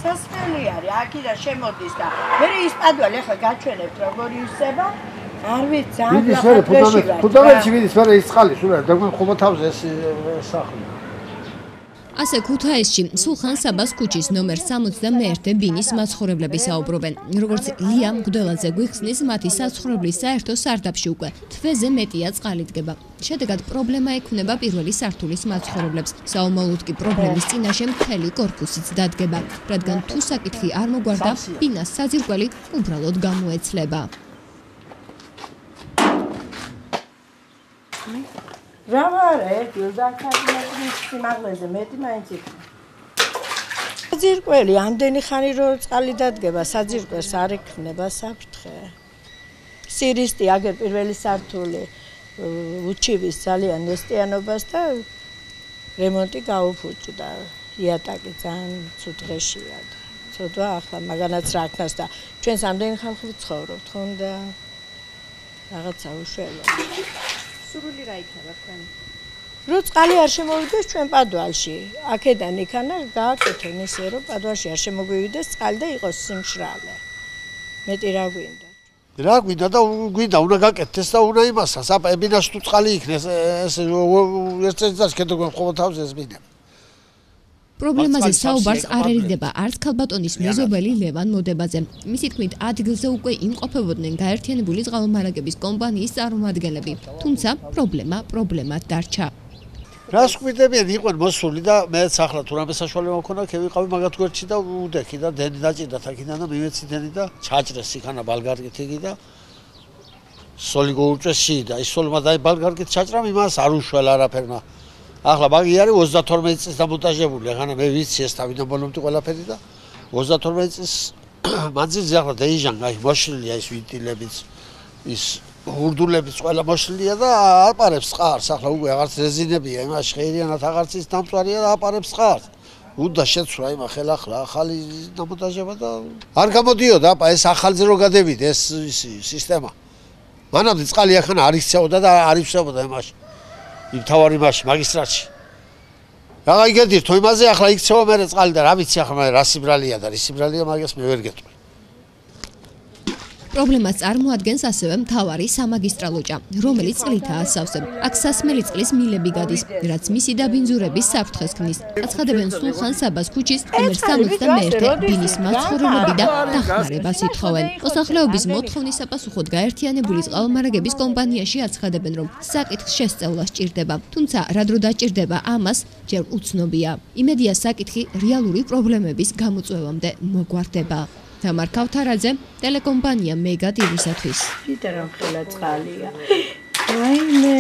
სასმელი არის, აქედან შემოდის და მე ის პადვალი ახლა გაჩვენებთ როგორ ივსება. არ ვიცი, ძალიან ფუნდამენტში მიდის, მაგრამ ის წყალი სულ და ხომა თავზე ეს სახლი. ასე ქუთაისში სულხან საბას ქუჩის ნომერ 61 ბინის მაცხოვრებლები საუბრობენ. როგორც ლია მგდელაძე გვიხსნის, მათი საცხოვრებლის საერთო სარდაფში უკვე თვეზე მეტია წყალი დგება. შედეგად პრობლემა ექმნება პირველი სართულის მაცხოვრებლებს. საომალოდ კი პრობლემის წინაშე მთელი კორპუსიც დადგება, რადგან თუ საკითხი არ მოგვარდა, ბინას საძირკველი უბრალოდ გამოეცლება. რა ვარ ერთი 30 მეტრის სიმაღლეზე მეტი მაინც იქნება. საძირკველი ამდენი ხანი რო წყალი დადგება, საძირკველს არ ექმნება საფრთხე. სირისტი აგერ პირველი სართული უჩივის ძალიან ნესტიანობას და რემონტი გაუფუჭდა. იატაკი ძალიან ცუდ დღეშია. ცოტა ახლა მაგანაც რა ქნას და ჩვენს ამდენი ხალხი ვცხოვრობთ ხომ და რაღაცა უშველო. სრული რა იქნება თქვენ? რო წყალი არ შემოვიდეს ჩვენ პადვალში, აქედან იქანა გააკეთონ ისე, რომ პადვალში არ შემოგვივიდეს წყალი და იყოს სიმშრალე. მეტი რა გვინდა? რა გვინდა და გვინდა უნდა გაკეთდეს და უნდა იმასაც, ბინაში თუ წყალი იქნეს, ეს ერთ წელიწადში ქეთქონ ხომ თავზე ეს ბინა. პრობლემაზე საუბარს არ ერიდება არც ქალბატონის მეზობელი ლევან მოდებაძე. მისი თქმით, ადგილზე უკვე იმყოფებოდნენ გაერთიანებული წყალმომარაგების კომპანიის წარმომადგენლები. თუმცა პრობლემად დარჩა. რას გვიდებიან იყვნენ მოსული და მეც ახლა თუ რამე საშუალება მქონდა, ქევიყავი მაგათ გვერდში და უდექი და დენი დაჭირდა თაკიდან და მივეცი დენი და ჩაჭრეს იქანა ბალგარკით იგი და სოლი გოუჭესი და ის სოლმა და ბალგარკით ჩაჭრა იმას არ უშველა არაფერმა. ახლა მაგი არის 32 წლის დამონტაჟებული, ახლა მე ვიცი ეს თავიდან ბოლომდე ყველაფერი და 32 წლის მანძილზე ახლა დაიჟანგა, აი მოშლილია ის ვენტილებიც, ის ურდულებიც ყველა მოშლილია და აპარებს წყარს, ახლა უკვე აღარც რეზინებია, იმაში ხეირიანად აღარც ის დამწვარია და აპარებს წყარს. უნდა შეცვლა იმა ხელახლა ახალი დამონტაჟება და არ გამოდიოდა, ეს ახალზე რო გადევიდე ეს სისტემა. მანამდე წყალი ახლა არ იქცეოდა და არ იფსებოდა იმაში. იმთავარი მასში მაგისტრატში. რაღა იგედირ თუ იმაზე ახლა იქცევა მე წყალი და რა ვიცი ახლა მე რა სიბრალია და რის სიბრალია მაგას მე ვერ გეტყვი. პრობლემას წარმოადგენს ასევე მთავარი სამაგისტრალო ჭა, რომელიც წყლითაა სავსე. აქ სასმელი წყლის მილები გადის, რაც მისი დაბინძურების საფრთხეს ქმნის. აცხადებენ სულხან საბას ქუჩის ნომერ 61 ბინის მაცხოვრებლები და დახმარებას ითხოვენ. მოსახლეობის მოთხოვნის საპასუხოდ გაერთიანებული წყალმომარაგების კომპანიაში აცხადებენ, რომ საკითხს შესწევლა სჭირდება. თუმცა რა დრო დაჭირდება ამას ჯერ უცნობია. იმედია საკითხი რეალური პრობლემების გამოწვევამდე მოგვარდება. თამარ ქავთარაძე, ტელეკომპანია მეგა ტივისათვის. იტერამ ხელა წყალია. რაიმე